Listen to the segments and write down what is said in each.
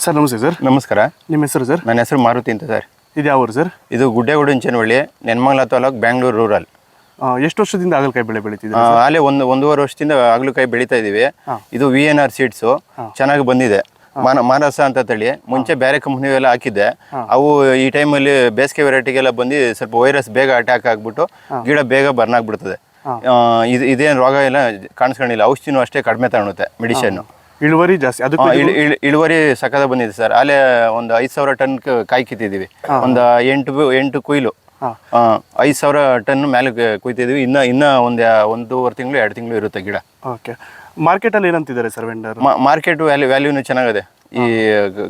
Sir ನಮಸ್ತೆ sir. ನಮಸ್ಕಾರ. ನಿಮ್ಮ ಹೆಸರು ಸರ್? ನನ್ನ ಹೆಸರು ಮಾರುತಿ ಅಂತ ಸರ್. ಇದು ಯಾವ ಊರು ಸರ್? ಇದು ಗುಡ್ಡೆಗುಂಚನಹಳ್ಳಿ, ನೆನ್ಮಂಗಲ ತಾಲೂಕು, ಬ್ಯಾಂಗ್ಳೂರು ರೂರಲ್. ಎಷ್ಟು ವರ್ಷದಿಂದ ಹಾಗಲಕಾಯಿ ಬೆಳೆ ಬೆಳೀತಿದ್ದೀರಾ? ಅಲ್ಲೇ ಒಂದೂವರೆ ವರ್ಷದಿಂದ ಹಾಗಲಕಾಯಿ ಬೆಳೀತಾ ಇದ್ದೀವಿ. ಇದು VNR ಸೀಡ್ಸು ಚೆನ್ನಾಗಿ ಬಂದಿದೆ. ಮಾನಸ ಅಂತ ತಳಿ. ಮುಂಚೆ ಬೇರೆ ಕಂಪ್ನಿಗೆಲ್ಲ ಹಾಕಿದ್ದೆ. ಅವು ಈ ಟೈಮಲ್ಲಿ ಬೇಸಿಗೆ ವೆರೈಟಿಗೆಲ್ಲ ಬಂದು ಸ್ವಲ್ಪ ವೈರಸ್ ಬೇಗ ಅಟ್ಯಾಕ್ ಆಗಿಬಿಟ್ಟು ಗಿಡ ಬೇಗ ಬರ್ನ್ ಆಗಿಬಿಡ್ತದೆ. ಇದೇನು ರೋಗ ಎಲ್ಲ ಕಾಣಿಸ್ಕೊಂಡಿಲ್ಲ. ಔಷಧಿನೂ ಅಷ್ಟೇ ಕಡಿಮೆ ತಗೊಳುತ್ತೆ. ಮೆಡಿಷನ್ನು ಇಳುವರಿ ಜಾಸ್ತಿ. ಅದು ಇಳುವರಿ ಸಖತ್ ಬಂದಿದೆ ಸರ್. ಅಲ್ಲೇ ಒಂದು 5,000 ಟನ್ ಕಾಯಿ ಕಿತ್ತಿದ್ದೀವಿ. ಒಂದು 8 ಕೊಯ್ಲು 5,000 ಟನ್ ಮೇಲೆ ಕುಯ್ತಿದ್ದೀವಿ. ಇನ್ನ ಒಂದೂವರೆ ತಿಂಗಳು 2 ತಿಂಗಳು ಇರುತ್ತೆ ಗಿಡ. ಓಕೆ. ಮಾರ್ಕೆಟಲ್ಲಿ ಏನಂತಿದ್ದಾರೆ ಸರ್ ವೆಂಡರ್? ಮಾರ್ಕೆಟ್ ವ್ಯಾಲ್ಯೂನು ಚೆನ್ನಾಗಿದೆ. ಈ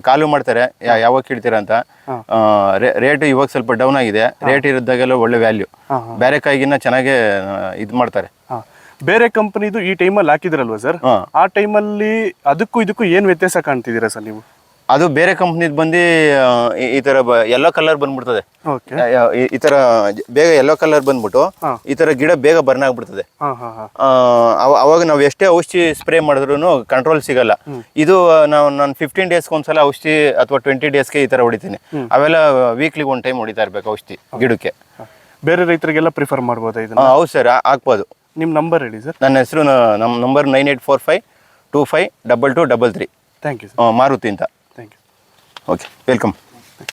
ಕಾಲು ಮಾಡ್ತಾರೆ ಯಾವಾಗ ಕೀಳ್ತೀರಾ ಅಂತ. ರೇಟ್ ಇವಾಗ ಸ್ವಲ್ಪ ಡೌನ್ ಆಗಿದೆ. ರೇಟ್ ಇರಿದ್ದಾಗೆಲ್ಲ ಒಳ್ಳೆ ವ್ಯಾಲ್ಯೂ. ಬೇರೆ ಕಾಯಿಗಿನ್ನ ಚೆನ್ನಾಗೇ ಇದು ಮಾಡ್ತಾರೆ. ಬೇರೆ ಕಂಪನಿದು ಈ ಟೈಮಲ್ಲಿ ಹಾಕಿದ್ರಲ್ವಾ ಸರ್? ಆ ಟೈಮಲ್ಲಿ ಅದಕ್ಕೂ ಇದಕ್ಕೂ ಏನು ವ್ಯತ್ಯಾಸ ಕಾಣ್ತಿದ್ದೀರಾ ಸರ್ ನೀವು? ಅದು ಬೇರೆ ಕಂಪ್ನಿದ್ ಬಂದು ಈ ತರ ಯೆಲ್ಲೋ ಕಲರ್ ಬಂದ್ಬಿಡ್ತದೆ. ಈ ತರ ಬೇಗ ಯೆಲ್ಲೋ ಕಲರ್ ಬಂದ್ಬಿಟ್ಟು ಈ ತರ ಗಿಡ ಬೇಗ ಬರ್ನ್ ಆಗ್ಬಿಡ್ತದೆ. ಅವಾಗ ನಾವು ಎಷ್ಟೇ ಔಷಧಿ ಸ್ಪ್ರೇ ಮಾಡಿದ್ರು ಕಂಟ್ರೋಲ್ ಸಿಗಲ್ಲ. ಇದು ನಾನು 15 ಡೇಸ್ಗೆ ಒಂದ್ಸಲ ಔಷಧಿ ಅಥವಾ 20 ಡೇಸ್ಗೆ ಈ ತರ ಹೊಡಿತೀನಿ. ಅವೆಲ್ಲ ವೀಕ್ಲಿಗೆ 1 ಟೈಮ್ ಹೊಡಿತಾ ಇರ್ಬೇಕು ಔಷಧಿ ಗಿಡಕ್ಕೆ. ಬೇರೆ ರೈತರಿಗೆಲ್ಲ ಪ್ರಿಫರ್ ಮಾಡ್ಬೋದಾ ಇದನ್ನ? ಹೌದು ಸರ್, ಹಾಕ್ಬೋದು. ನಿಮ್ಮ ನಂಬರ್ ಹೇಳಿ ಸರ್. ನನ್ನ ಹೆಸರು ನಮ್ಮ number 9845252233. Thank you sir. Maruti ಅಂತ. Thank you. Okay, welcome.